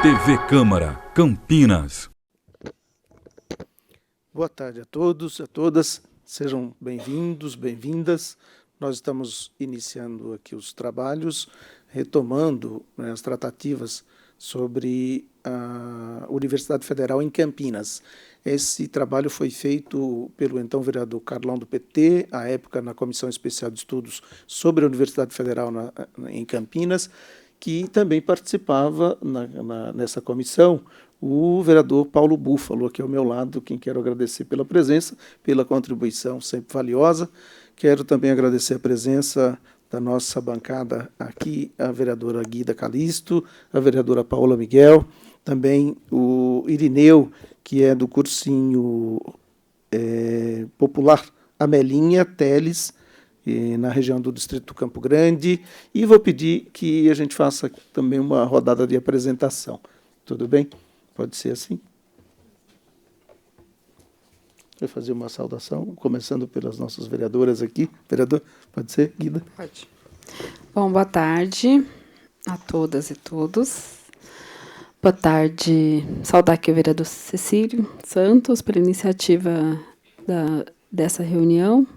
TV Câmara, Campinas. Boa tarde a todos e a todas, sejam bem-vindos, bem-vindas. Nós estamos iniciando aqui os trabalhos, retomando, né, as tratativas sobre a Universidade Federal em Campinas. Esse trabalho foi feito pelo então vereador Carlão do PT, à época na Comissão Especial de Estudos sobre a Universidade Federal em Campinas, que também participava nessa comissão o vereador Paulo Búfalo, aqui ao meu lado, quem quero agradecer pela presença, pela contribuição sempre valiosa. Quero também agradecer a presença da nossa bancada aqui, a vereadora Guida Calisto, a vereadora Paola Miguel, também o Irineu, que é do cursinho popular Amelinha Teles, na região do Distrito do Campo Grande, e vou pedir que a gente faça também uma rodada de apresentação. Tudo bem? Pode ser assim? Vou fazer uma saudação, começando pelas nossas vereadoras aqui. Vereador, pode ser, Guida? Pode. Bom, boa tarde a todas e todos. Boa tarde, saudar aqui o vereador Cecílio Santos pela iniciativa dessa reunião.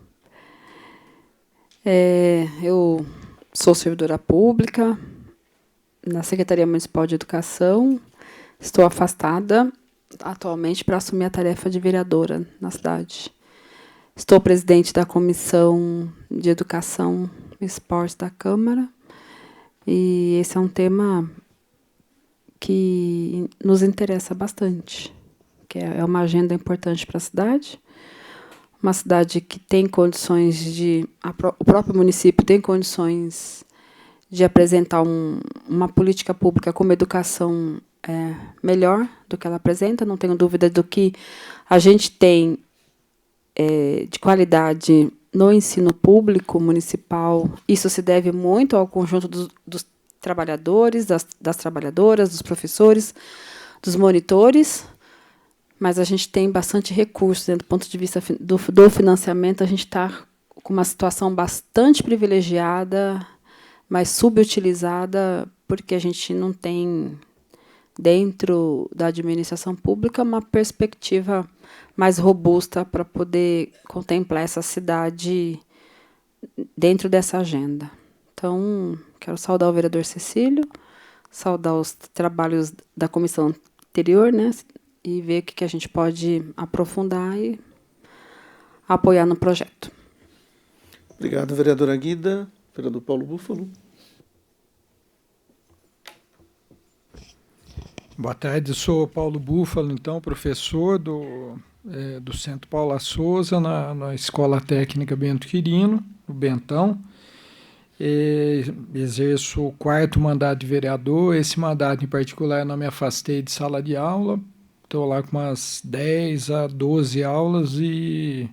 Eu sou servidora pública na Secretaria Municipal de Educação. Estou afastada atualmente para assumir a tarefa de vereadora na cidade. Estou presidente da Comissão de Educação e Esportes da Câmara. E esse é um tema que nos interessa bastante, que é uma agenda importante para a cidade. Uma cidade que tem condições o próprio município tem condições de apresentar uma política pública como educação melhor do que ela apresenta. Não tenho dúvida do que a gente tem de qualidade no ensino público municipal. Isso se deve muito ao conjunto dos trabalhadores, das trabalhadoras, dos professores, dos monitores. Mas a gente tem bastante recursos, né? Do ponto de vista do financiamento, a gente está com uma situação bastante privilegiada, mas subutilizada, porque a gente não tem, dentro da administração pública, uma perspectiva mais robusta para poder contemplar essa cidade dentro dessa agenda. Então, quero saudar o vereador Cecílio, saudar os trabalhos da comissão anterior, né? E ver o que a gente pode aprofundar e apoiar no projeto. Obrigado, vereadora Guida. Vereador Paulo Búfalo. Boa tarde, sou Paulo Búfalo, então, professor do Centro Paula Souza, na Escola Técnica Bento Quirino, no Bentão. Exerço o 4º mandato de vereador. Esse mandato, em particular, eu não me afastei de sala de aula. Estou lá com umas 10 a 12 aulas e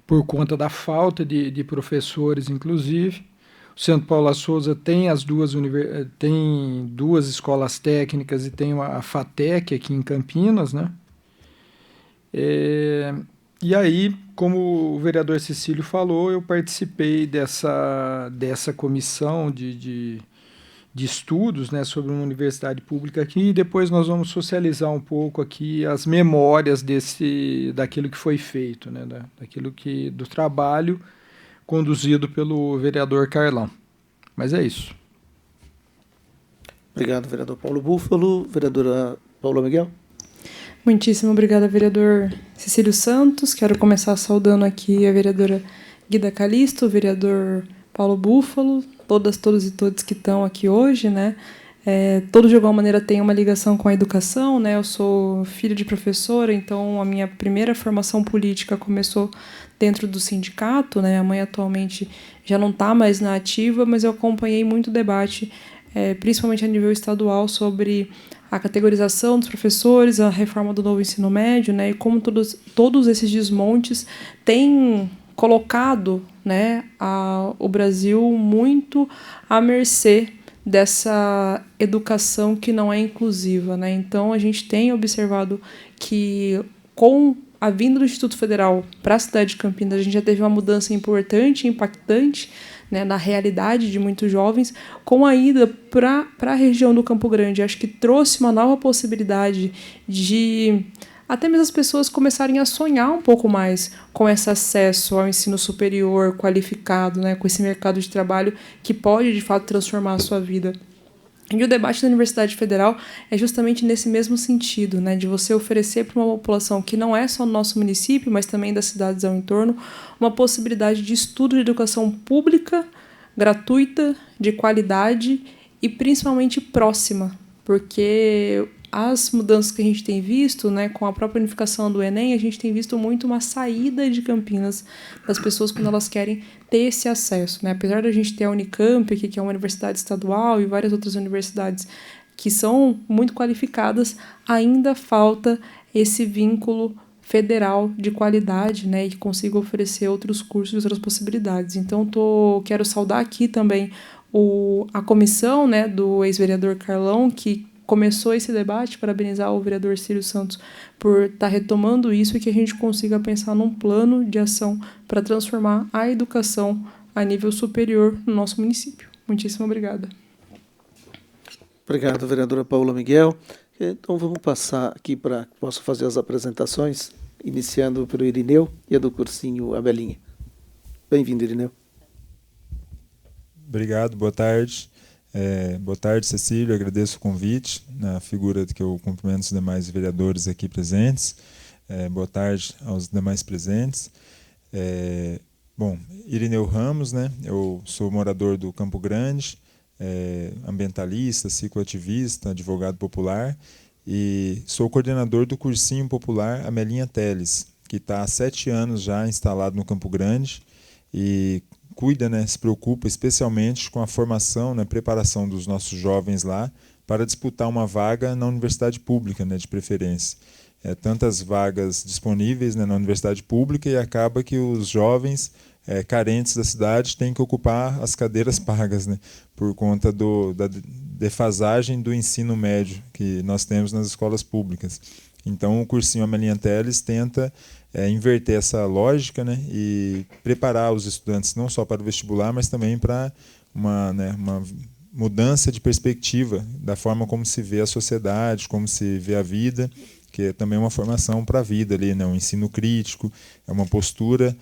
por conta da falta de professores, inclusive. O Centro Paula Souza tem tem duas escolas técnicas e tem a FATEC aqui em Campinas, né? E aí, como o vereador Cecílio falou, eu participei dessa comissão de estudos, né, sobre uma universidade pública aqui, e depois nós vamos socializar um pouco aqui as memórias daquilo que foi feito, né, do trabalho conduzido pelo vereador Carlão. Mas é isso. Obrigado, vereador Paulo Búfalo. Vereadora Paola Miguel. Muitíssimo obrigada, vereador Cecílio Santos. Quero começar saudando aqui a vereadora Guida Calisto, o vereador Paulo Búfalo, todas e todos que estão aqui hoje, né? Todos, de alguma maneira, têm uma ligação com a educação, né? Eu sou filha de professora, então a minha primeira formação política começou dentro do sindicato, né? A mãe atualmente já não está mais na ativa, mas eu acompanhei muito debate, principalmente a nível estadual, sobre a categorização dos professores, a reforma do novo ensino médio, né? E como todos esses desmontes têm colocado, né, o Brasil muito à mercê dessa educação que não é inclusiva, né? Então, a gente tem observado que, com a vinda do Instituto Federal para a cidade de Campinas, a gente já teve uma mudança importante, impactante, né, na realidade de muitos jovens. Com a ida para a região do Campo Grande, acho que trouxe uma nova possibilidade de até mesmo as pessoas começarem a sonhar um pouco mais com esse acesso ao ensino superior qualificado, né, com esse mercado de trabalho que pode, de fato, transformar a sua vida. E o debate da Universidade Federal é justamente nesse mesmo sentido, né, de você oferecer para uma população que não é só no nosso município, mas também das cidades ao entorno, uma possibilidade de estudo de educação pública, gratuita, de qualidade e principalmente próxima, porque as mudanças que a gente tem visto, né, com a própria unificação do Enem, a gente tem visto muito uma saída de Campinas das pessoas quando elas querem ter esse acesso, né? Apesar da gente ter a Unicamp aqui, que é uma universidade estadual, e várias outras universidades que são muito qualificadas, ainda falta esse vínculo federal de qualidade, né, e que consiga oferecer outros cursos e outras possibilidades. Então, quero saudar aqui também a comissão, né, do ex-vereador Carlão, que começou esse debate, parabenizar o vereador Cílio Santos por estar retomando isso e que a gente consiga pensar num plano de ação para transformar a educação a nível superior no nosso município. Muitíssimo obrigada. Obrigado, vereadora Paula Miguel. Então vamos passar aqui para que possa fazer as apresentações, iniciando pelo Irineu e a do cursinho Abelinha. Bem-vindo, Irineu. Obrigado, boa tarde. Boa tarde, Cecílio, agradeço o convite, na figura que eu cumprimento os demais vereadores aqui presentes. Boa tarde aos demais presentes. Bom, Irineu Ramos, né? Eu sou morador do Campo Grande, ambientalista, cicloativista, advogado popular e sou coordenador do cursinho popular Amelinha Teles, que está há 7 anos já instalado no Campo Grande e cuida, né, se preocupa especialmente com a formação, né, preparação dos nossos jovens lá para disputar uma vaga na universidade pública, né, de preferência. Tantas vagas disponíveis, né, na universidade pública e acaba que os jovens carentes da cidade têm que ocupar as cadeiras pagas, né, por conta da defasagem do ensino médio que nós temos nas escolas públicas. Então o cursinho Amelinha Teles tenta inverter essa lógica, né, e preparar os estudantes não só para o vestibular, mas também para uma mudança de perspectiva da forma como se vê a sociedade, como se vê a vida, que é também uma formação para a vida ali, né, um ensino crítico, é uma postura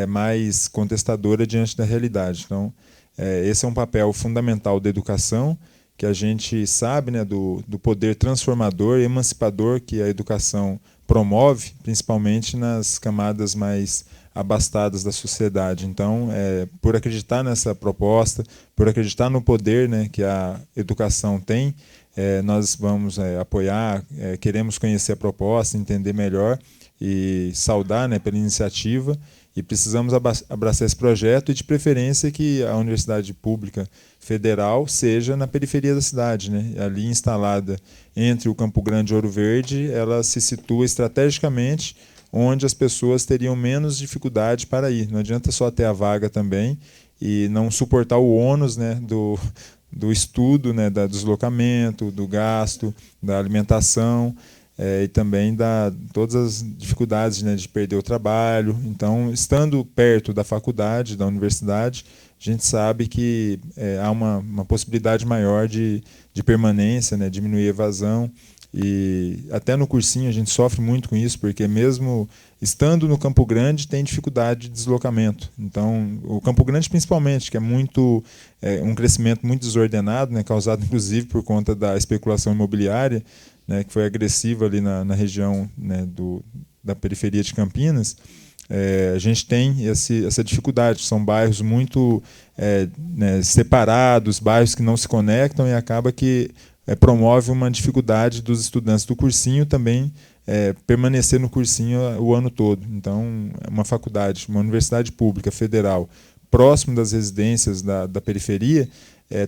mais contestadora diante da realidade. Então, esse é um papel fundamental da educação, que a gente sabe, né, do poder transformador e emancipador que a educação promove, principalmente nas camadas mais abastadas da sociedade. Então, por acreditar nessa proposta, por acreditar no poder, né, que a educação tem, nós vamos apoiar, queremos conhecer a proposta, entender melhor e saudar, né, pela iniciativa. E precisamos abraçar esse projeto e, de preferência, que a Universidade Pública Federal seja na periferia da cidade, né? Ali instalada entre o Campo Grande e Ouro Verde, ela se situa estrategicamente onde as pessoas teriam menos dificuldade para ir. Não adianta só ter a vaga também e não suportar o ônus, né, do estudo, né, do deslocamento, do gasto, da alimentação. E também todas as dificuldades, né, de perder o trabalho. Então, estando perto da faculdade, da universidade, a gente sabe que há uma possibilidade maior de permanência, né, diminuir a evasão. E até no cursinho a gente sofre muito com isso, porque mesmo estando no Campo Grande tem dificuldade de deslocamento. Então, o Campo Grande principalmente, que é um crescimento muito desordenado, né, causado inclusive por conta da especulação imobiliária, né, que foi agressiva ali na região, né, da periferia de Campinas. A gente tem essa dificuldade. São bairros muito né, separados, bairros que não se conectam, e acaba que promove uma dificuldade dos estudantes do cursinho também permanecer no cursinho o ano todo. Então, uma faculdade, uma universidade pública federal próximo das residências da periferia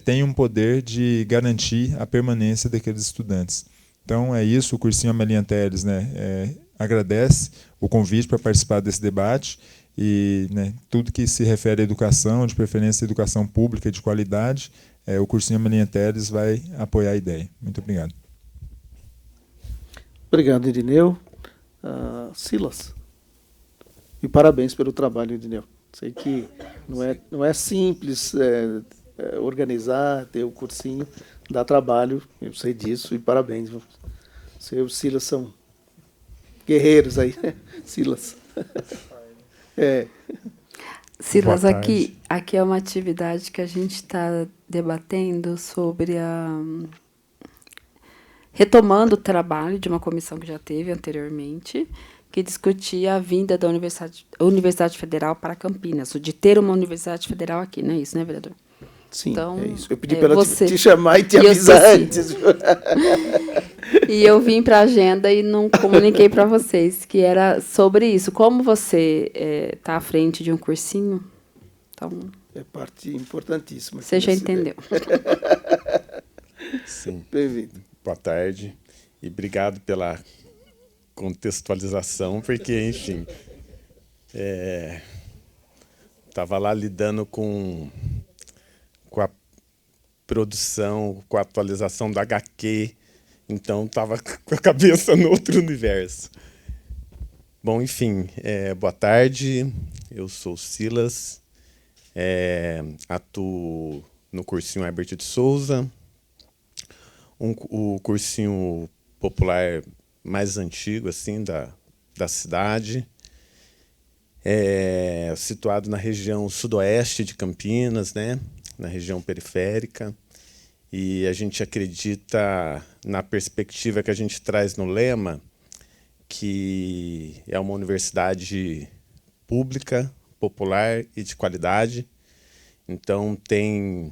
tem um poder de garantir a permanência daqueles estudantes. Então é isso, o cursinho Amelinha Teles, né, agradece o convite para participar desse debate e, né, tudo que se refere à educação, de preferência à educação pública de qualidade, o cursinho Amelinha Teles vai apoiar a ideia. Muito obrigado. Obrigado, Irineu. Silas. E parabéns pelo trabalho, Edneu. Sei que não é simples organizar, ter o cursinho, dá trabalho, eu sei disso, e parabéns. Você e o Silas são guerreiros aí, Silas. Silas, Boa tarde. aqui é uma atividade que a gente está debatendo sobre retomando o trabalho de uma comissão que já teve anteriormente, que discutia a vinda da Universidade Federal para Campinas, de ter uma Universidade Federal aqui, não é isso, né, vereador? Sim, Então, é isso. Eu pedi para ela você te chamar e te e eu avisar esqueci. antes. E eu vim para a agenda e não comuniquei para vocês, que era sobre isso. Como você está à frente de um cursinho, então, É parte importantíssima. você já dessa ideia. entendeu. Sim. Bem-vindo. Boa tarde e obrigado pela contextualização, porque, enfim, estava lá lidando com a produção, com a atualização da HQ, então estava com a cabeça no outro universo. Bom, enfim, boa tarde, eu sou o Silas, atuo no cursinho Herbert de Souza, o cursinho popular mais antigo assim da cidade, situado na região sudoeste de Campinas, né, na região periférica, e a gente acredita na perspectiva que a gente traz no lema, que é uma universidade pública, popular e de qualidade. Então tem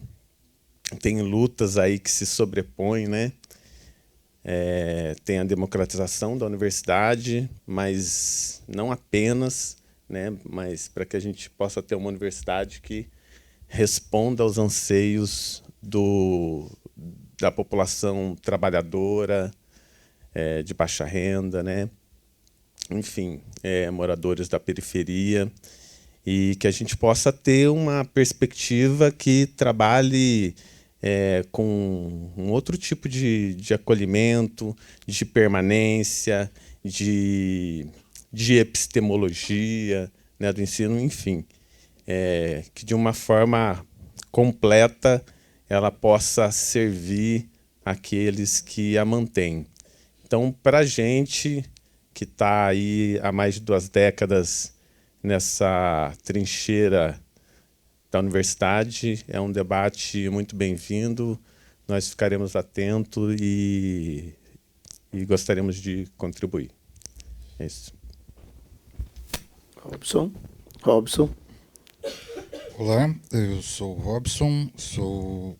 lutas aí que se sobrepõem, né? Tem a democratização da universidade, mas não apenas, né? Mas para que a gente possa ter uma universidade que responda aos anseios da população trabalhadora, de baixa renda, né? Enfim, moradores da periferia, e que a gente possa ter uma perspectiva que trabalhe com um outro tipo de acolhimento, de permanência, de epistemologia, né, do ensino, enfim, que de uma forma completa ela possa servir aqueles que a mantêm. Então, para a gente que está aí há mais de 2 décadas nessa trincheira da universidade, é um debate muito bem-vindo, nós ficaremos atentos e gostaríamos de contribuir. É isso. Robson. Olá, eu sou o Robson, sou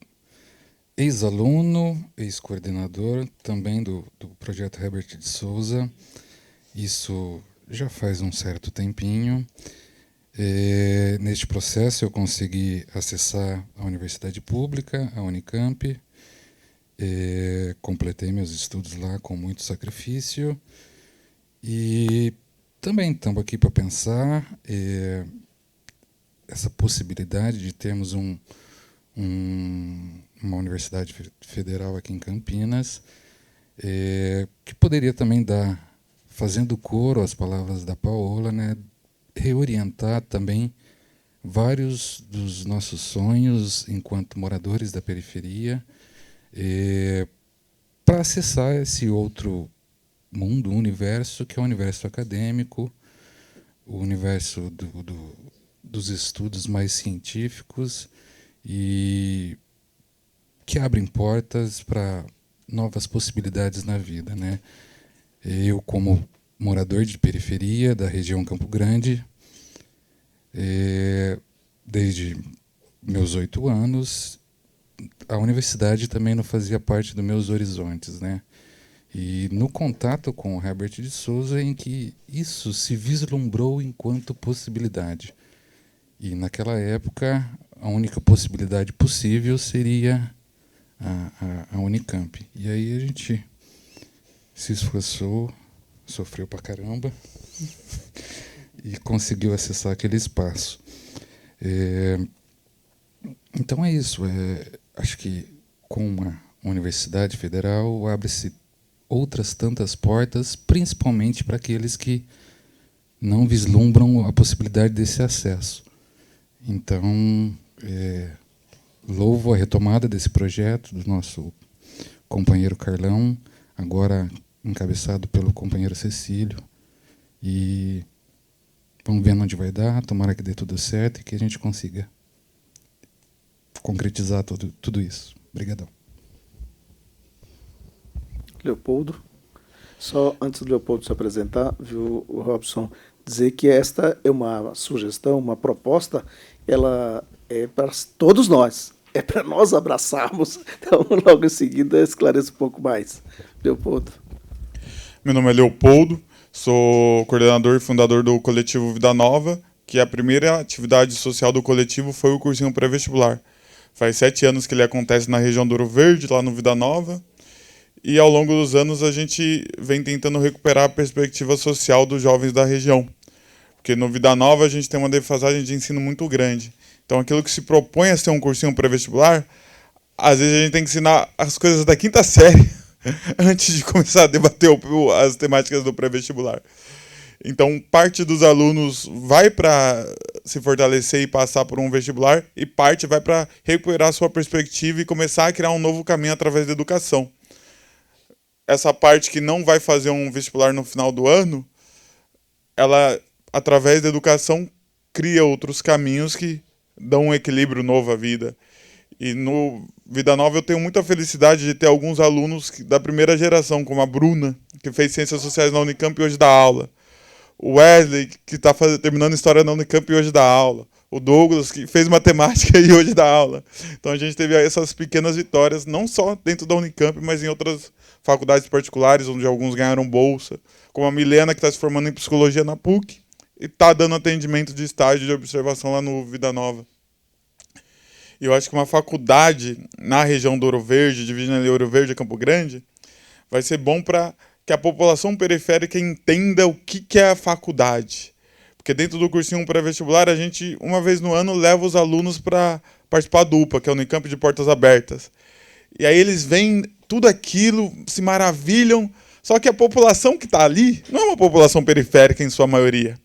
ex-aluno, ex-coordenador também do projeto Herbert de Souza. Isso já faz um certo tempinho. Neste processo eu consegui acessar a universidade pública, a Unicamp, completei meus estudos lá com muito sacrifício e também estamos aqui para pensar essa possibilidade de termos uma universidade federal aqui em Campinas, que poderia também dar, fazendo coro às palavras da Paola, né, reorientar também vários dos nossos sonhos enquanto moradores da periferia, para acessar esse outro mundo, universo, que é o universo acadêmico, o universo dos estudos mais científicos, e que abrem portas para novas possibilidades na vida, né? Eu, como morador de periferia da região Campo Grande, desde meus 8 anos, a universidade também não fazia parte dos meus horizontes, né? E no contato com o Herbert de Souza, em que isso se vislumbrou enquanto possibilidade. E naquela época, a única possibilidade possível seria a Unicamp. E aí a gente se esforçou, sofreu pra caramba e conseguiu acessar aquele espaço. Então é isso. Acho que com uma universidade federal abre-se outras tantas portas, principalmente para aqueles que não vislumbram a possibilidade desse acesso. Então, louvo a retomada desse projeto do nosso companheiro Carlão, agora encabeçado pelo companheiro Cecílio, e vamos ver onde vai dar, tomara que dê tudo certo e que a gente consiga concretizar tudo isso. Obrigadão. Leopoldo. Só antes do Leopoldo se apresentar, viu, o Robson, dizer que esta é uma sugestão, uma proposta, ela é para todos nós, é para nós abraçarmos. Então, logo em seguida, esclareça um pouco mais. Leopoldo. Meu nome é Leopoldo, sou coordenador e fundador do coletivo Vida Nova, que a primeira atividade social do coletivo foi o cursinho pré-vestibular. Faz 7 anos que ele acontece na região do Ouro Verde, lá no Vida Nova, e ao longo dos anos a gente vem tentando recuperar a perspectiva social dos jovens da região. Porque no Vida Nova a gente tem uma defasagem de ensino muito grande. Então aquilo que se propõe a ser um cursinho pré-vestibular, às vezes a gente tem que ensinar as coisas da 5ª série antes de começar a debater as temáticas do pré-vestibular. Então parte dos alunos vai para se fortalecer e passar por um vestibular, e parte vai para recuperar a sua perspectiva e começar a criar um novo caminho através da educação. Essa parte que não vai fazer um vestibular no final do ano, ela, através da educação, cria outros caminhos que dão um equilíbrio novo à vida. E no Vida Nova eu tenho muita felicidade de ter alguns alunos da primeira geração, como a Bruna, que fez Ciências Sociais na Unicamp e hoje dá aula. O Wesley, que está terminando História na Unicamp e hoje dá aula. O Douglas, que fez Matemática e hoje dá aula. Então a gente teve essas pequenas vitórias, não só dentro da Unicamp, mas em outras faculdades particulares, onde alguns ganharam bolsa. Como a Milena, que está se formando em Psicologia na PUC, e está dando atendimento de estágio de observação lá no Vida Nova. E eu acho que uma faculdade na região do Ouro Verde, dividindo ali Ouro Verde e Campo Grande, vai ser bom para que a população periférica entenda o que é a faculdade. Porque dentro do cursinho pré-vestibular, a gente, uma vez no ano, leva os alunos para participar do UPA, que é o Unicamp de Portas Abertas. E aí eles veem tudo aquilo, se maravilham, só que a população que está ali não é uma população periférica em sua maioria.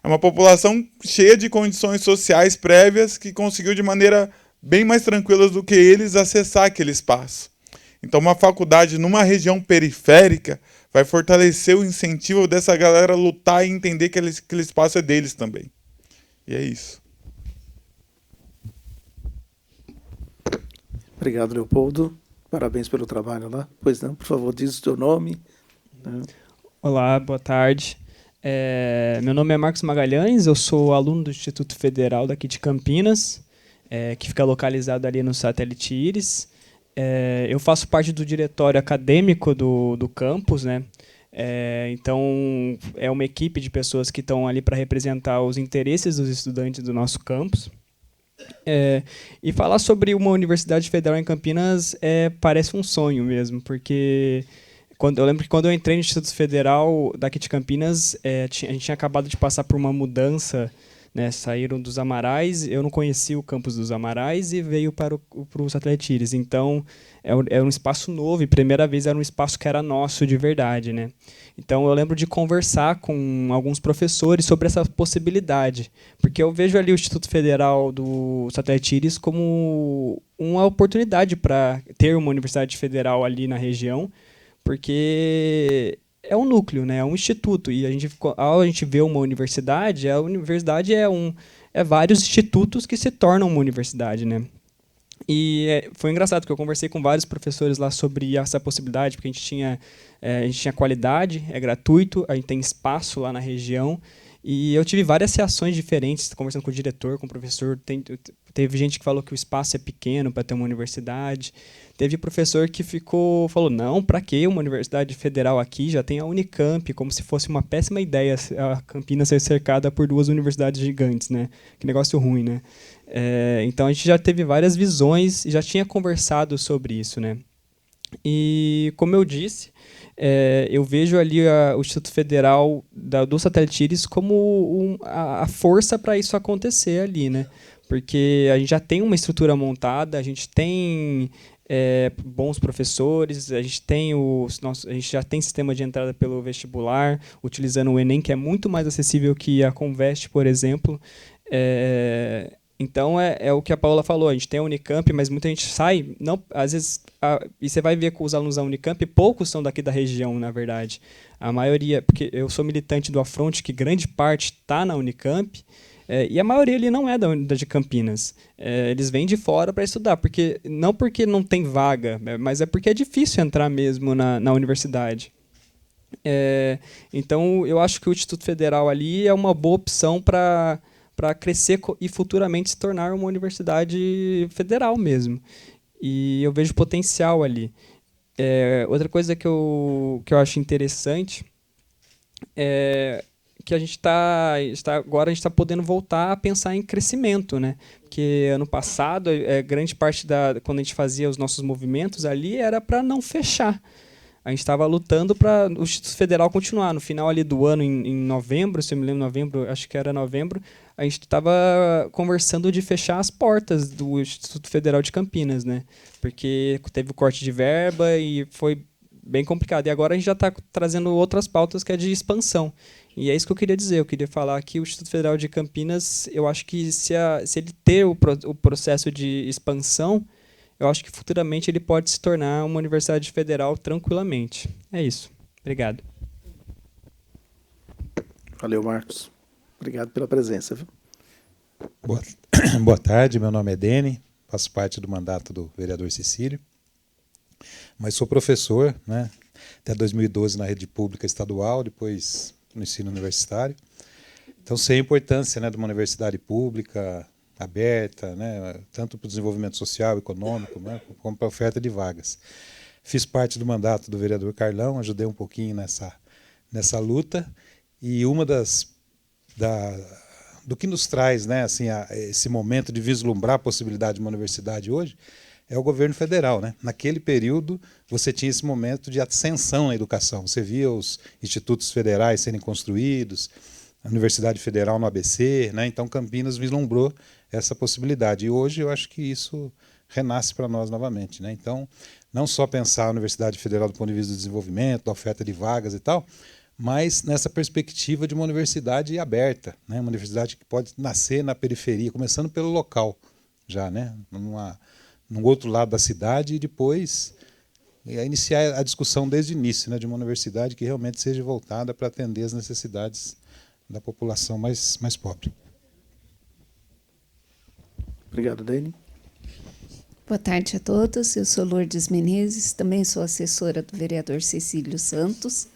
É uma população cheia de condições sociais prévias que conseguiu de maneira bem mais tranquila do que eles acessar aquele espaço. Então uma faculdade numa região periférica vai fortalecer o incentivo dessa galera a lutar e entender que aquele espaço é deles também. E é isso. Obrigado, Leopoldo. Parabéns pelo trabalho lá. Pois não, por favor, diz o seu nome. Olá, boa tarde. Meu nome é Marcos Magalhães, eu sou aluno do Instituto Federal daqui de Campinas, que fica localizado ali no Satélite Íris. Eu faço parte do diretório acadêmico do campus, né? Então, é uma equipe de pessoas que estão ali para representar os interesses dos estudantes do nosso campus. E falar sobre uma universidade federal em Campinas parece um sonho mesmo, porque eu lembro que quando eu entrei no Instituto Federal daqui de Campinas, a gente tinha acabado de passar por uma mudança, né? Saíram dos Amarais, eu não conhecia o campus dos Amarais e veio para o Satélite Íris. Então, é um espaço novo e primeira vez era um espaço que era nosso de verdade, né? Então, eu lembro de conversar com alguns professores sobre essa possibilidade, porque eu vejo ali o Instituto Federal do Satélite Íris como uma oportunidade para ter uma universidade federal ali na região, porque é um núcleo, né? É um instituto, e ao a gente vê uma universidade, a universidade é vários institutos que se tornam uma universidade, né? E foi engraçado, porque eu conversei com vários professores lá sobre essa possibilidade, porque a gente tinha qualidade, é gratuito, a gente tem espaço lá na região, e eu tive várias reações diferentes, conversando com o diretor, com o professor. Teve gente que falou que o espaço é pequeno para ter uma universidade. Teve professor que falou, não, para que uma universidade federal aqui? Já tem a Unicamp, como se fosse uma péssima ideia a Campinas ser cercada por 2 universidades gigantes, né? Que negócio ruim, né? Então a gente já teve várias visões e já tinha conversado sobre isso, né? E, como eu disse, eu vejo ali o Instituto Federal do Satélite Íris como a força para isso acontecer ali, né? Porque a gente já tem uma estrutura montada, a gente tem bons professores, a gente já tem sistema de entrada pelo vestibular, utilizando o Enem, que é muito mais acessível que a Conveste, por exemplo. Então, é o que a Paula falou, a gente tem a Unicamp, mas muita gente sai, não, às vezes, e você vai ver com os alunos da Unicamp, poucos são daqui da região, na verdade. A maioria, porque eu sou militante do Afronte, que grande parte está na Unicamp, e a maioria ali não é de Campinas. Eles vêm de fora para estudar, não porque não tem vaga, mas é porque é difícil entrar mesmo na universidade. Então, eu acho que o Instituto Federal ali é uma boa opção para crescer e futuramente se tornar uma universidade federal mesmo. E eu vejo potencial ali. Outra coisa que eu acho interessante é que agora a gente está podendo voltar a pensar em crescimento, né? Porque ano passado, grande parte quando a gente fazia os nossos movimentos ali era para não fechar. A gente estava lutando para o Instituto Federal continuar. No final ali do ano, em novembro, se eu me lembro, novembro, acho que era novembro, a gente estava conversando de fechar as portas do Instituto Federal de Campinas, né? Porque teve o corte de verba e foi bem complicado. E agora a gente já está trazendo outras pautas que é de expansão. E é isso que eu queria dizer. Eu queria falar que o Instituto Federal de Campinas, eu acho que se ele ter o processo de expansão, eu acho que futuramente ele pode se tornar uma universidade federal tranquilamente. É isso. Obrigado. Valeu, Marcos. Obrigado pela presença. Viu? Boa tarde, meu nome é Dene, faço parte do mandato do vereador Cecílio, mas sou professor, né, até 2012 na rede pública estadual, depois no ensino universitário. Então sei a importância, né, de uma universidade pública aberta, né, tanto para o desenvolvimento social, econômico, né, como para a oferta de vagas. Fiz parte do mandato do vereador Carlão, ajudei um pouquinho nessa luta, e uma do que nos traz, né, assim, esse momento de vislumbrar a possibilidade de uma universidade hoje é o governo federal, né? Naquele período, você tinha esse momento de ascensão na educação. Você via os institutos federais serem construídos, a Universidade Federal no ABC, né? Então Campinas vislumbrou essa possibilidade. E hoje eu acho que isso renasce para nós novamente, né? Então, não só pensar a Universidade Federal do ponto de vista do desenvolvimento, da oferta de vagas e tal, mas nessa perspectiva de uma universidade aberta, né? Uma universidade que pode nascer na periferia, começando pelo local, já, né? Num outro lado da cidade, e depois iniciar a discussão desde o início, né? De uma universidade que realmente seja voltada para atender as necessidades da população mais pobre. Obrigado, Dene. Boa tarde a todos. Eu sou Lourdes Menezes, também sou assessora do vereador Cecílio Santos,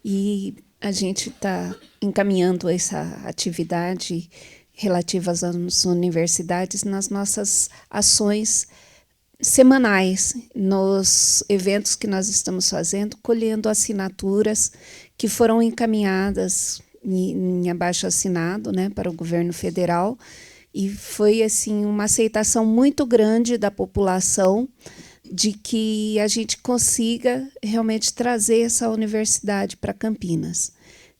e a gente está encaminhando essa atividade relativa às universidades nas nossas ações semanais, nos eventos que nós estamos fazendo, colhendo assinaturas que foram encaminhadas em abaixo-assinado, né, para o governo federal, e foi assim uma aceitação muito grande da população de que a gente consiga realmente trazer essa universidade para Campinas.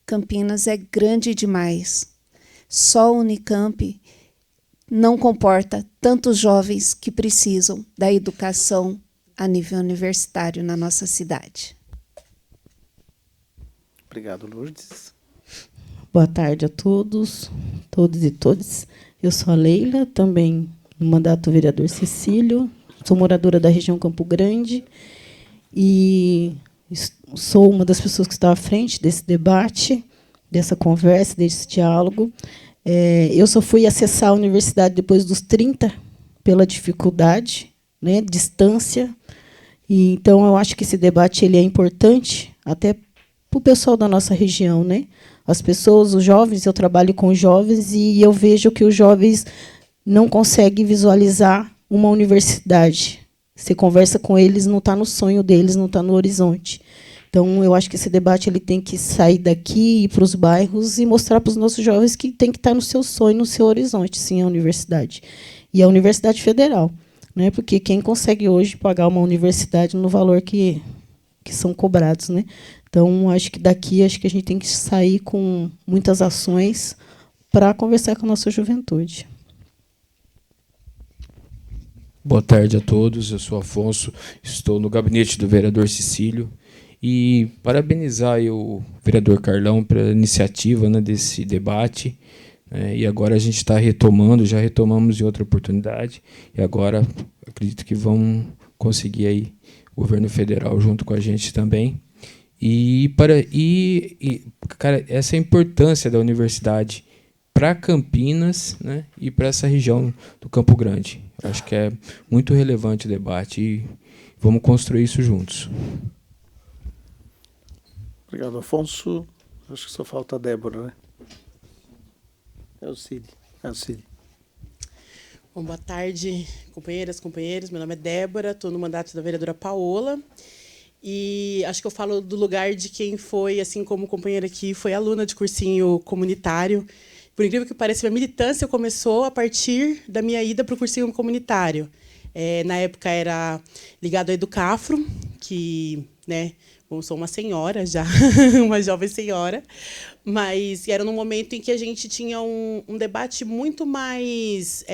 Campinas é grande demais. Só a Unicamp não comporta tantos jovens que precisam da educação a nível universitário na nossa cidade. Obrigado, Lourdes. Boa tarde a todos e todas. Eu sou a Leila, também no mandato do vereador Cecílio, sou moradora da região Campo Grande e sou uma das pessoas que está à frente desse debate, dessa conversa, desse diálogo. Eu só fui acessar a universidade depois dos 30, pela dificuldade, né, distância. E, então, eu acho que esse debate ele é importante até para o pessoal da nossa região, né? As pessoas, os jovens, eu trabalho com jovens e eu vejo que os jovens não conseguem visualizar uma universidade. Você conversa com eles, não está no sonho deles, não está no horizonte. Então, eu acho que esse debate ele tem que sair daqui, ir para os bairros e mostrar para os nossos jovens que tem que estar no seu sonho, no seu horizonte, sim, a universidade. E a Universidade Federal, né? Porque quem consegue hoje pagar uma universidade no valor que são cobrados, né? Então, acho que daqui a gente tem que sair com muitas ações para conversar com a nossa juventude. Boa tarde a todos, eu sou Afonso, estou no gabinete do vereador Cecílio e parabenizar aí o vereador Carlão pela iniciativa, né, desse debate. E agora a gente está retomando, já retomamos em outra oportunidade, e agora acredito que vão conseguir aí o governo federal junto com a gente também. Cara, essa é a importância da universidade para Campinas, né, e para essa região do Campo Grande. Acho que é muito relevante o debate e vamos construir isso juntos. Obrigado, Afonso. Acho que só falta a Débora, né? É o Cid. Bom, boa tarde, companheiras, companheiros. Meu nome é Débora, estou no mandato da vereadora Paola. E acho que eu falo do lugar de quem foi, assim como companheira aqui, foi aluna de cursinho comunitário. Por incrível que pareça, minha militância começou a partir da minha ida para o cursinho comunitário. Na época era ligado à Educafro, que, né, eu sou uma senhora já, uma jovem senhora, mas era num momento em que a gente tinha um debate muito mais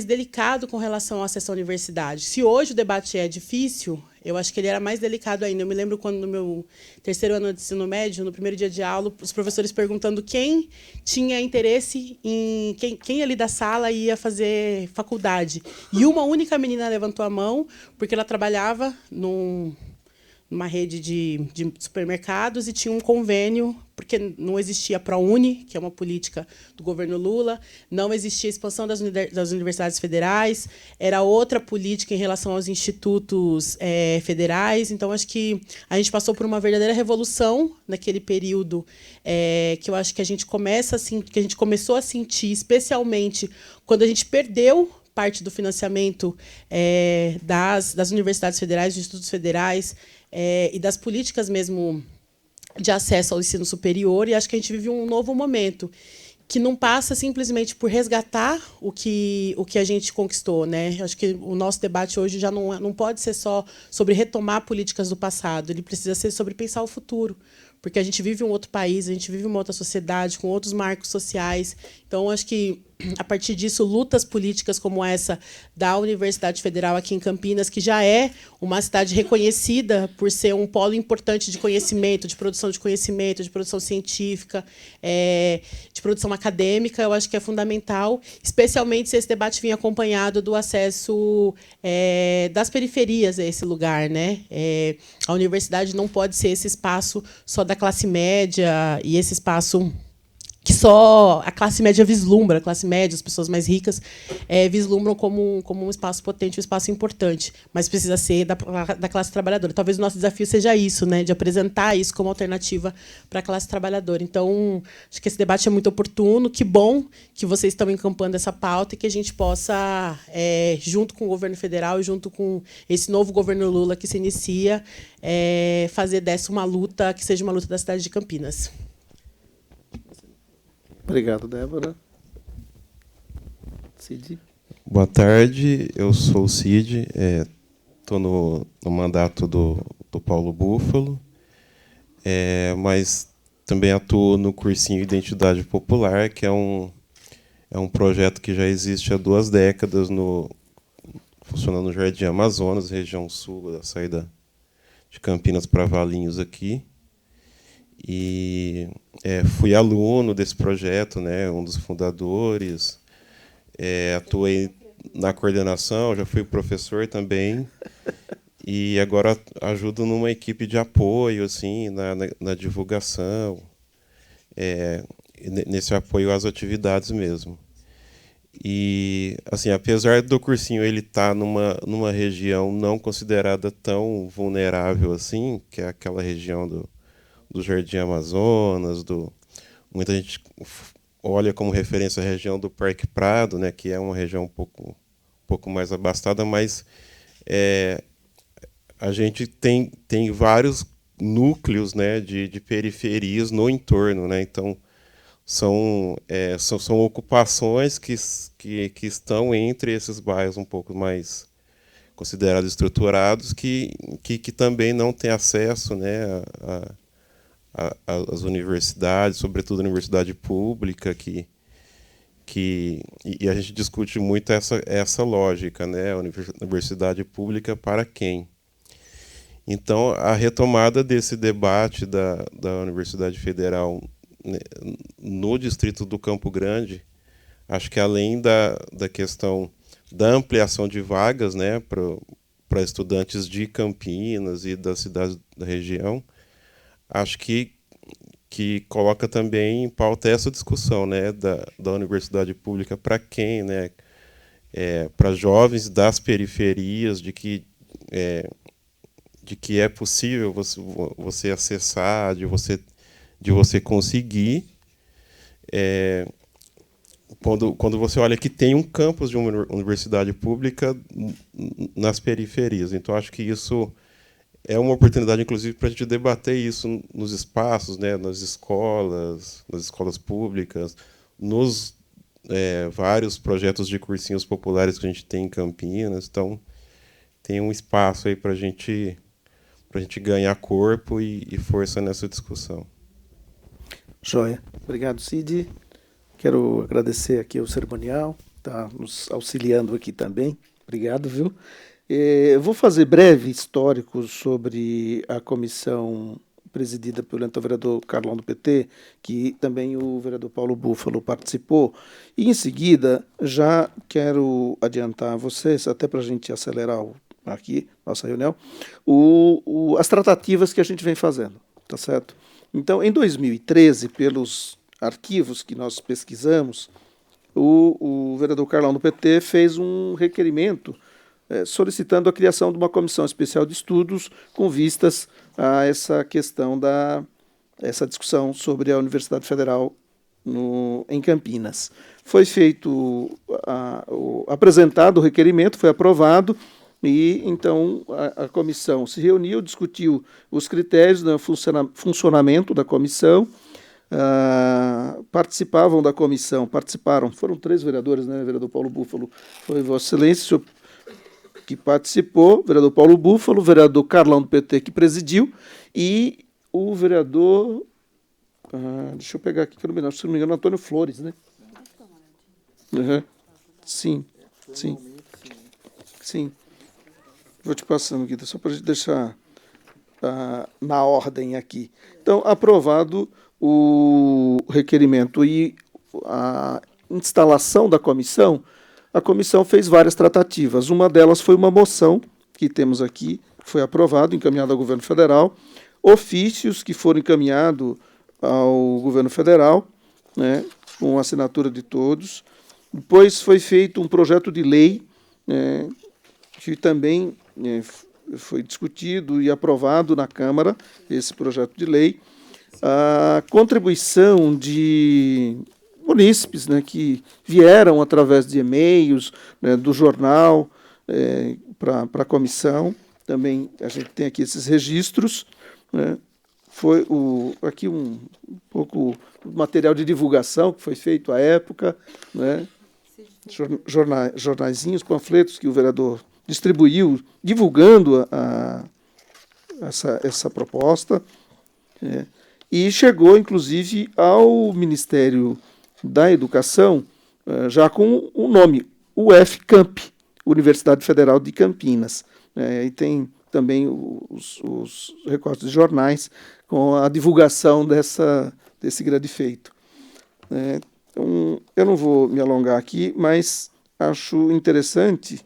delicado com relação à acesso à universidade. Se hoje o debate é difícil, eu acho que ele era mais delicado ainda. Eu me lembro quando, no meu terceiro ano de ensino médio, no primeiro dia de aula, os professores perguntando quem tinha interesse em... Quem ali da sala ia fazer faculdade. E uma única menina levantou a mão, porque ela trabalhava numa rede de supermercados e tinha um convênio, porque não existia a ProUni, que é uma política do governo Lula, não existia a expansão das universidades federais, era outra política em relação aos institutos federais. Então, acho que a gente passou por uma verdadeira revolução naquele período, que eu acho que a gente começou a sentir, especialmente quando a gente perdeu parte do financiamento das universidades federais, dos institutos federais, e das políticas mesmo de acesso ao ensino superior. E acho que a gente vive um novo momento que não passa simplesmente por resgatar o que a gente conquistou, né? Acho que o nosso debate hoje já não pode ser só sobre retomar políticas do passado, ele precisa ser sobre pensar o futuro, porque a gente vive um outro país, a gente vive uma outra sociedade, com outros marcos sociais. Então, acho que, a partir disso, lutas políticas como essa da Universidade Federal aqui em Campinas, que já é uma cidade reconhecida por ser um polo importante de conhecimento, de produção científica, de produção acadêmica, eu acho que é fundamental, especialmente se esse debate vinha acompanhado do acesso das periferias a esse lugar, né? A universidade não pode ser esse espaço só da classe média e esse espaço que só a classe média vislumbra, a classe média, as pessoas mais ricas vislumbram como um espaço potente, um espaço importante, mas precisa ser da classe trabalhadora. Talvez o nosso desafio seja isso, né, de apresentar isso como alternativa para a classe trabalhadora. Então, acho que esse debate é muito oportuno, que bom que vocês estão encampando essa pauta e que a gente possa, junto com o governo federal e junto com esse novo governo Lula que se inicia, fazer dessa uma luta que seja uma luta da cidade de Campinas. Obrigado, Débora. Cid. Boa tarde, eu sou o Cid, estou no mandato do Paulo Búfalo, mas também atuo no cursinho Identidade Popular, que é um projeto que já existe há 2 décadas, funcionando no Jardim Amazonas, região sul, da saída de Campinas para Valinhos aqui. E fui aluno desse projeto, né, um dos fundadores, atuei na coordenação, já fui professor também, e agora ajudo numa equipe de apoio, assim, na divulgação, nesse apoio às atividades mesmo. E, assim, apesar do cursinho ele estar numa região não considerada tão vulnerável assim, que é aquela região do Jardim Amazonas, muita gente olha como referência a região do Parque Prado, né, que é uma região um pouco mais abastada, mas a gente tem vários núcleos, né, de periferias no entorno, né, então são ocupações que estão entre esses bairros um pouco mais considerados estruturados, que também não têm acesso, né, às universidades, sobretudo a universidade pública, que e a gente discute muito essa lógica, né? Universidade pública para quem? Então, a retomada desse debate da Universidade Federal, né, no distrito do Campo Grande, acho que além da questão da ampliação de vagas, né, para estudantes de Campinas e das cidades da região, acho que coloca também em pauta essa discussão, né, da universidade pública para quem, né, para jovens das periferias, de que é possível você acessar, de você conseguir, quando você olha que tem um campus de uma universidade pública nas periferias. Então, acho que isso é uma oportunidade, inclusive, para a gente debater isso nos espaços, né, nas escolas públicas, nos vários projetos de cursinhos populares que a gente tem em Campinas. Então, tem um espaço aí para a gente ganhar corpo e força nessa discussão. Joia. Obrigado, Cid. Quero agradecer aqui ao cerimonial, está nos auxiliando aqui também. Obrigado, viu? Vou fazer breve histórico sobre a comissão presidida pelo então vereador Carlão do PT, que também o vereador Paulo Búfalo participou. E, em seguida, já quero adiantar a vocês, até para a gente acelerar aqui nossa reunião, as tratativas que a gente vem fazendo, tá certo? Então, em 2013, pelos arquivos que nós pesquisamos, o vereador Carlão do PT fez um requerimento solicitando a criação de uma comissão especial de estudos com vistas a essa questão essa discussão sobre a Universidade Federal em Campinas. Foi feito, apresentado o requerimento, foi aprovado, e então a comissão se reuniu, discutiu os critérios do funcionamento da comissão. Participaram, foram 3 vereadores, né? O vereador Paulo Búfalo foi Vossa Excelência, que participou, vereador Paulo Búfalo, vereador Carlão do PT, que presidiu, e o vereador, deixa eu pegar aqui, que eu não me lembro, se não me engano, Antônio Flores, né? Uhum. Sim. Vou te passando aqui, só para a gente deixar na ordem aqui. Então, aprovado o requerimento e a instalação da comissão, a comissão fez várias tratativas. Uma delas foi uma moção, que temos aqui, foi aprovado, encaminhado ao governo federal, ofícios que foram encaminhados ao governo federal, né, com assinatura de todos. Depois foi feito um projeto de lei, que também foi discutido e aprovado na Câmara, esse projeto de lei. A contribuição de munícipes, né, que vieram através de e-mails, né, do jornal para a comissão. Também a gente tem aqui esses registros, né. Foi aqui um pouco do material de divulgação que foi feito à época, né, jornaizinhos, panfletos que o vereador distribuiu, divulgando essa proposta. E chegou, inclusive, ao Ministério da Educação, já com o nome, UFCamp, Universidade Federal de Campinas. E tem também os recortes de jornais com a divulgação desse grande feito. Então, eu não vou me alongar aqui, mas acho interessante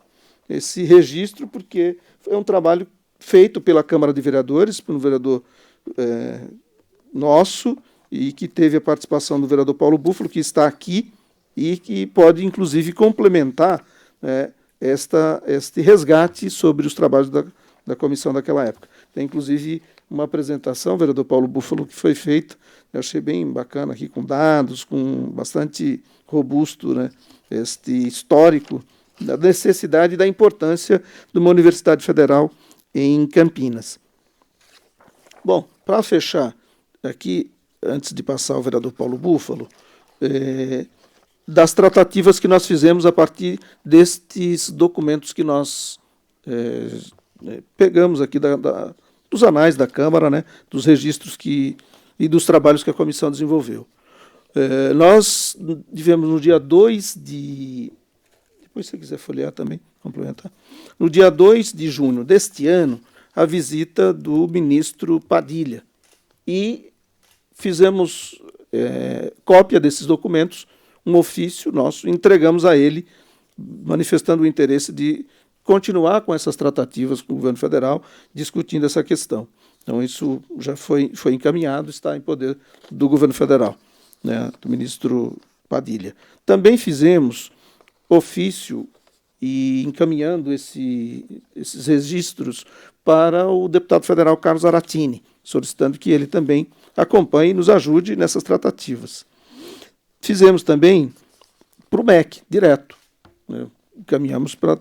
esse registro, porque é um trabalho feito pela Câmara de Vereadores, por um vereador nosso, e que teve a participação do vereador Paulo Búfalo, que está aqui, e que pode, inclusive, complementar este resgate sobre os trabalhos da comissão daquela época. Tem, inclusive, uma apresentação, vereador Paulo Búfalo, que foi feita, eu achei bem bacana aqui, com dados, com bastante robusto, né, este histórico da necessidade e da importância de uma Universidade Federal em Campinas. Bom, para fechar aqui, antes de passar ao vereador Paulo Búfalo, das tratativas que nós fizemos a partir destes documentos que nós pegamos aqui dos anais da Câmara, né, dos registros e dos trabalhos que a comissão desenvolveu. Nós tivemos no dia 2 de... Depois, se você quiser folhear também, complementar. No dia 2 de junho deste ano, a visita do ministro Padilha. E fizemos cópia desses documentos, um ofício nosso, entregamos a ele, manifestando o interesse de continuar com essas tratativas com o governo federal, discutindo essa questão. Então, isso já foi encaminhado, está em poder do governo federal, né, do ministro Padilha. Também fizemos ofício e encaminhando esses registros para o deputado federal Carlos Aratini, solicitando que ele também acompanhe e nos ajude nessas tratativas. Fizemos também para o MEC, direto, né, encaminhamos para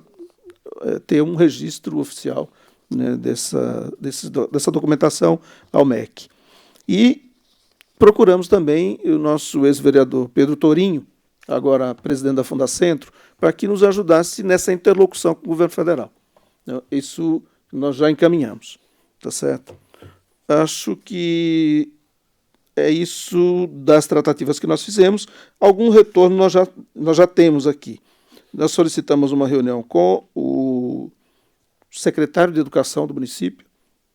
ter um registro oficial, né, dessa documentação ao MEC. E procuramos também o nosso ex-vereador Pedro Tourinho, agora presidente da Fundacentro, para que nos ajudasse nessa interlocução com o governo federal. Isso nós já encaminhamos, tá certo? Acho que é isso das tratativas que nós fizemos. Algum retorno nós já temos aqui. Nós solicitamos uma reunião com o secretário de Educação do município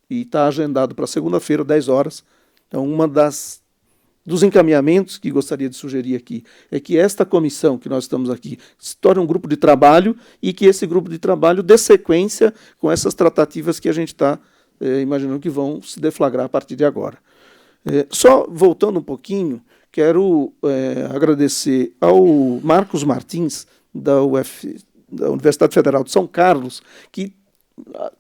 e está agendado para segunda-feira, 10 horas. Então, dos encaminhamentos que gostaria de sugerir aqui é que esta comissão que nós estamos aqui se torne um grupo de trabalho e que esse grupo de trabalho dê sequência com essas tratativas que a gente está imaginando que vão se deflagrar a partir de agora. Só voltando um pouquinho, quero agradecer ao Marcos Martins, da Universidade Federal de São Carlos, que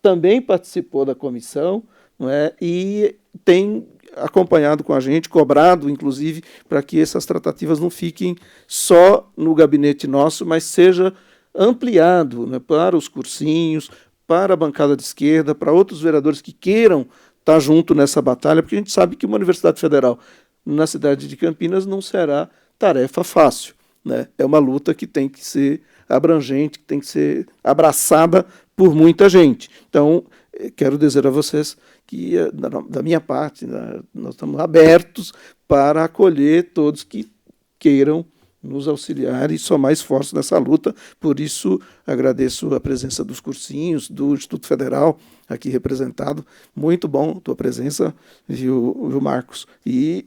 também participou da comissão, não é, e tem acompanhado com a gente, cobrado, inclusive, para que essas tratativas não fiquem só no gabinete nosso, mas seja ampliado, né, para os cursinhos, para a bancada de esquerda, para outros vereadores que queiram estar junto nessa batalha, porque a gente sabe que uma universidade federal na cidade de Campinas não será tarefa fácil, né? É uma luta que tem que ser abrangente, que tem que ser abraçada por muita gente. Então, quero dizer a vocês que, da minha parte, nós estamos abertos para acolher todos que queiram nos auxiliar e somar esforços nessa luta. Por isso, agradeço a presença dos cursinhos, do Instituto Federal, aqui representado. Muito bom a tua presença, viu, Marcos? E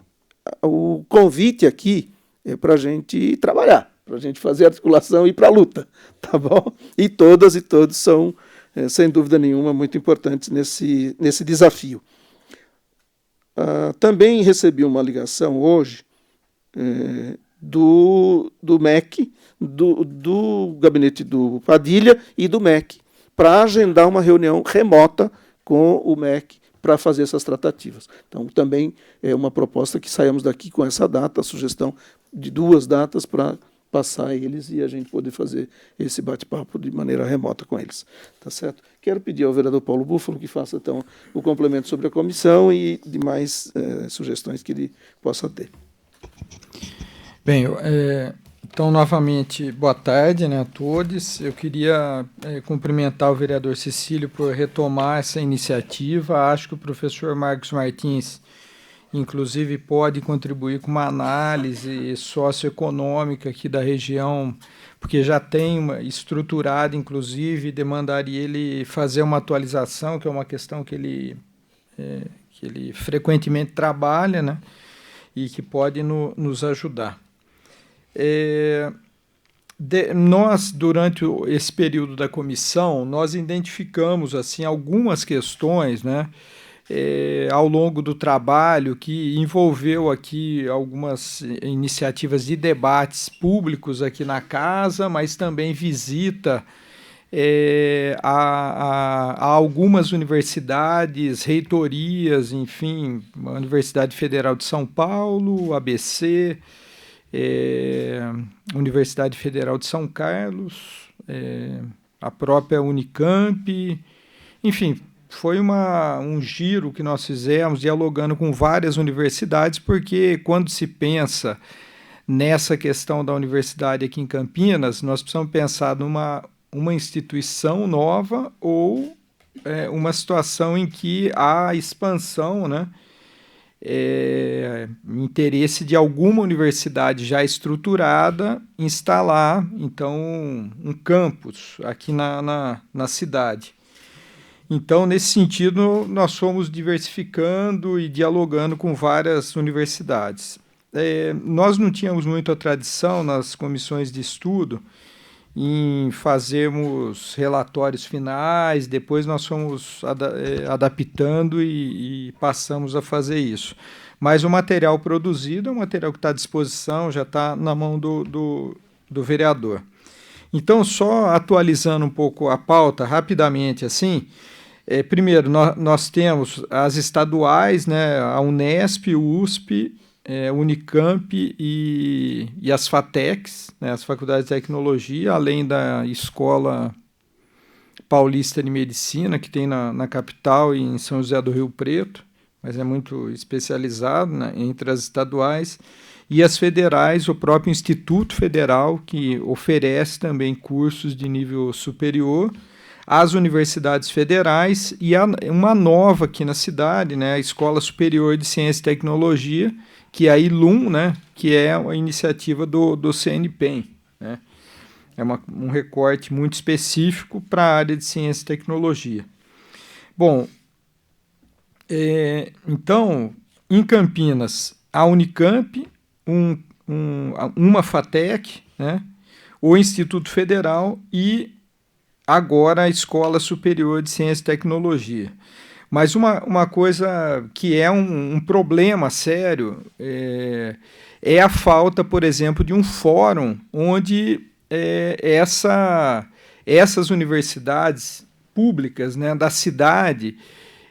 o convite aqui é para a gente trabalhar, para a gente fazer articulação e ir para a luta, tá bom? E todas e todos são, sem dúvida nenhuma, muito importantes nesse desafio. Também recebi uma ligação hoje do MEC, do gabinete do Padilha e do MEC, para agendar uma reunião remota com o MEC para fazer essas tratativas. Então, também é uma proposta que saímos daqui com essa data, a sugestão de 2 datas para passar a eles e a gente poder fazer esse bate-papo de maneira remota com eles. Tá certo? Quero pedir ao vereador Paulo Búfalo que faça, então, o complemento sobre a comissão e demais sugestões que ele possa ter. Bem, então, novamente, boa tarde, né, a todos. Eu queria cumprimentar o vereador Cecílio por retomar essa iniciativa. Acho que o professor Marcos Martins, inclusive, pode contribuir com uma análise socioeconômica aqui da região, porque já tem uma estruturada, inclusive, demandaria ele fazer uma atualização, que é uma questão que ele frequentemente trabalha, né, e que pode nos ajudar. Nós, durante esse período da comissão, nós identificamos assim, algumas questões, né, ao longo do trabalho que envolveu aqui algumas iniciativas de debates públicos aqui na casa, mas também visita a algumas universidades, reitorias, enfim, a Universidade Federal de São Paulo, ABC, Universidade Federal de São Carlos, a própria Unicamp, enfim, foi um giro que nós fizemos, dialogando com várias universidades, porque quando se pensa nessa questão da universidade aqui em Campinas, nós precisamos pensar numa instituição nova ou uma situação em que há expansão, né, interesse de alguma universidade já estruturada instalar, então, um campus aqui na cidade. Então, nesse sentido, nós fomos diversificando e dialogando com várias universidades. Nós não tínhamos muita tradição nas comissões de estudo em fazermos relatórios finais, depois nós fomos adaptando e passamos a fazer isso. Mas o material produzido é um material que está à disposição, já está na mão do vereador. Então, só atualizando um pouco a pauta rapidamente, assim, primeiro, nós temos as estaduais, né, a Unesp, USP, Unicamp e as FATECs, né, as Faculdades de Tecnologia, além da Escola Paulista de Medicina, que tem na capital e em São José do Rio Preto, mas é muito especializado, né, entre as estaduais, e as federais, o próprio Instituto Federal, que oferece também cursos de nível superior, as universidades federais e uma nova aqui na cidade, né, a Escola Superior de Ciência e Tecnologia, que é a ILUM, né, que é a iniciativa do CNPEM, né. É um recorte muito específico para a área de ciência e tecnologia. Bom, então, em Campinas, a Unicamp, uma FATEC, né, o Instituto Federal e agora a Escola Superior de Ciência e Tecnologia. Mas uma coisa que é um problema sério é a falta, por exemplo, de um fórum onde essas universidades públicas, né, da cidade,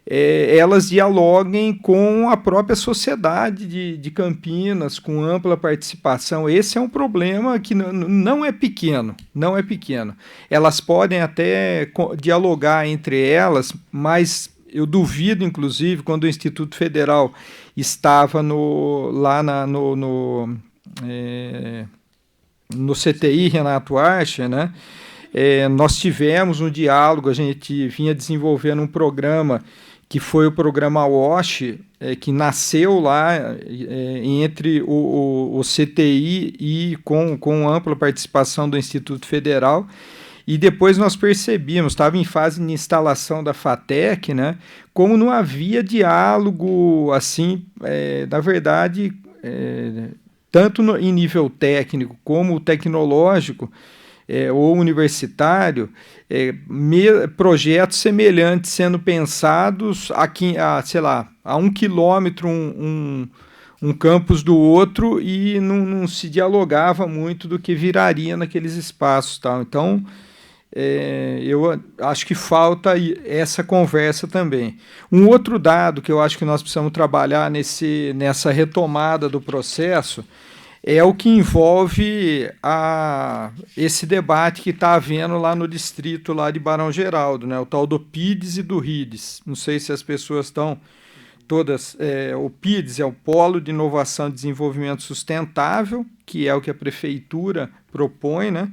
elas dialoguem com a própria sociedade de Campinas, com ampla participação. Esse é um problema que não é pequeno, não é pequeno. Elas podem até dialogar entre elas, mas eu duvido, inclusive, quando o Instituto Federal estava lá no CTI Renato Archer, né? Nós tivemos um diálogo, a gente vinha desenvolvendo um programa que foi o programa WASH, que nasceu lá entre o CTI e com ampla participação do Instituto Federal. E depois nós percebíamos, estava em fase de instalação da FATEC, né, como não havia diálogo, assim, na verdade, tanto em nível técnico como tecnológico, ou universitário, projetos semelhantes sendo pensados aqui, a 1 quilômetro um campus do outro, e não se dialogava muito do que viraria naqueles espaços, tal. Então, eu acho que falta essa conversa também. Um outro dado que eu acho que nós precisamos trabalhar nessa retomada do processo é o que envolve esse debate que está havendo lá no distrito lá de Barão Geraldo, né, o tal do PIDES e do RIDES. Não sei se as pessoas estão todas... o PIDES é o Polo de Inovação e Desenvolvimento Sustentável, que é o que a prefeitura propõe, né,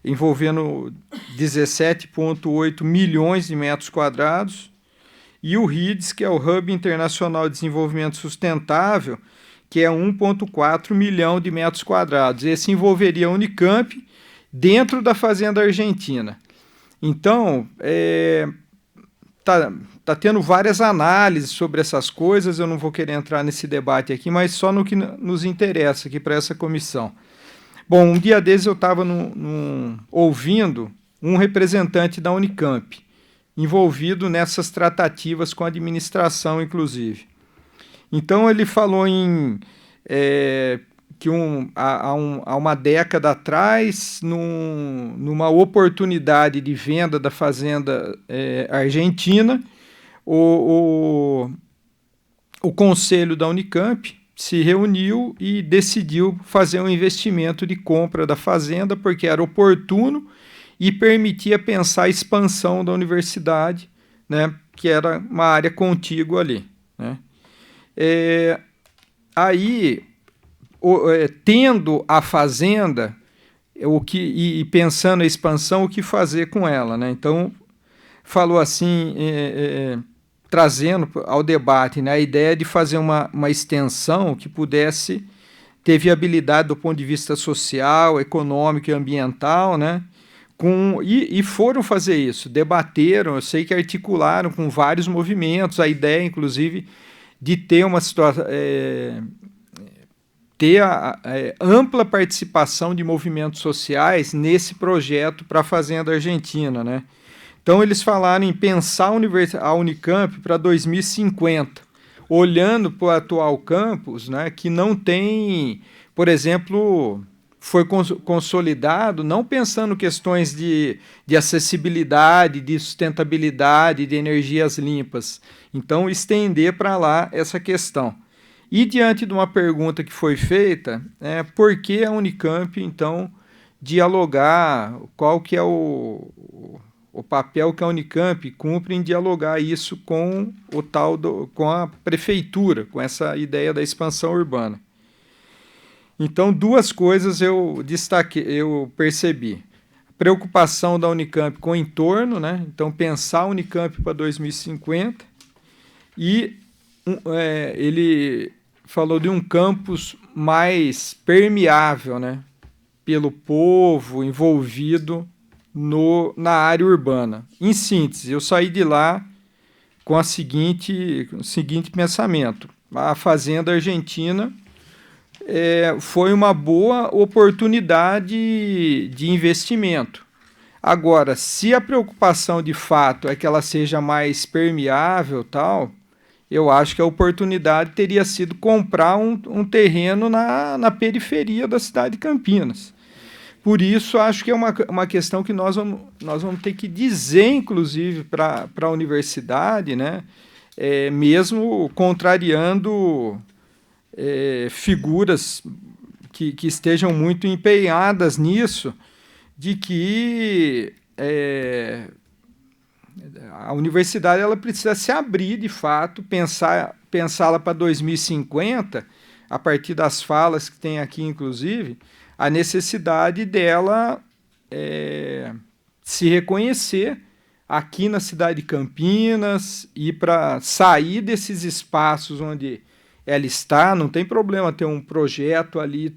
envolvendo 17,8 milhões de metros quadrados, e o RIDES, que é o Hub Internacional de Desenvolvimento Sustentável, que é 1,4 milhão de metros quadrados. Esse envolveria a Unicamp dentro da Fazenda Argentina. Então, tá tendo várias análises sobre essas coisas, eu não vou querer entrar nesse debate aqui, mas só no que nos interessa aqui para essa comissão. Bom, um dia desses eu estava ouvindo um representante da Unicamp, envolvido nessas tratativas com a administração, inclusive. Então, ele falou que há uma década atrás, numa oportunidade de venda da Fazenda Argentina, o conselho da Unicamp se reuniu e decidiu fazer um investimento de compra da fazenda, porque era oportuno e permitia pensar a expansão da universidade, né, que era uma área contígua ali, né. Tendo a fazenda e pensando a expansão, o que fazer com ela, né? Então, falou assim, trazendo ao debate, né, a ideia de fazer uma extensão que pudesse ter viabilidade do ponto de vista social, econômico e ambiental, né? E foram fazer isso, debateram, eu sei que articularam com vários movimentos, a ideia, inclusive, de ter uma situação, ter a ampla participação de movimentos sociais nesse projeto para a Fazenda Argentina, né? Então, eles falaram em pensar a Unicamp para 2050, olhando para o atual campus, né, que não tem, por exemplo, foi consolidado, não pensando questões de acessibilidade, de sustentabilidade, de energias limpas. Então, estender para lá essa questão. E, diante de uma pergunta que foi feita, por que a Unicamp, então, dialogar, qual que é o papel que a Unicamp cumpre em dialogar isso com com a prefeitura, com essa ideia da expansão urbana. Então, duas coisas eu percebi. Preocupação da Unicamp com o entorno, né? Então, pensar a Unicamp para 2050, e ele falou de um campus mais permeável, né? Pelo povo envolvido na área urbana. Em síntese, eu saí de lá com o seguinte pensamento: a Fazenda Argentina foi uma boa oportunidade de investimento. Agora, se a preocupação de fato é que ela seja mais permeável, tal, eu acho que a oportunidade teria sido comprar um terreno na periferia da cidade de Campinas. Por isso, acho que é uma questão que nós vamos ter que dizer, inclusive, para a universidade, né? Mesmo contrariando figuras que estejam muito empenhadas nisso, de que a universidade ela precisa se abrir, de fato, pensá-la para 2050, a partir das falas que tem aqui, inclusive, a necessidade dela se reconhecer aqui na cidade de Campinas, e para sair desses espaços onde ela está, não tem problema ter um projeto ali e tal,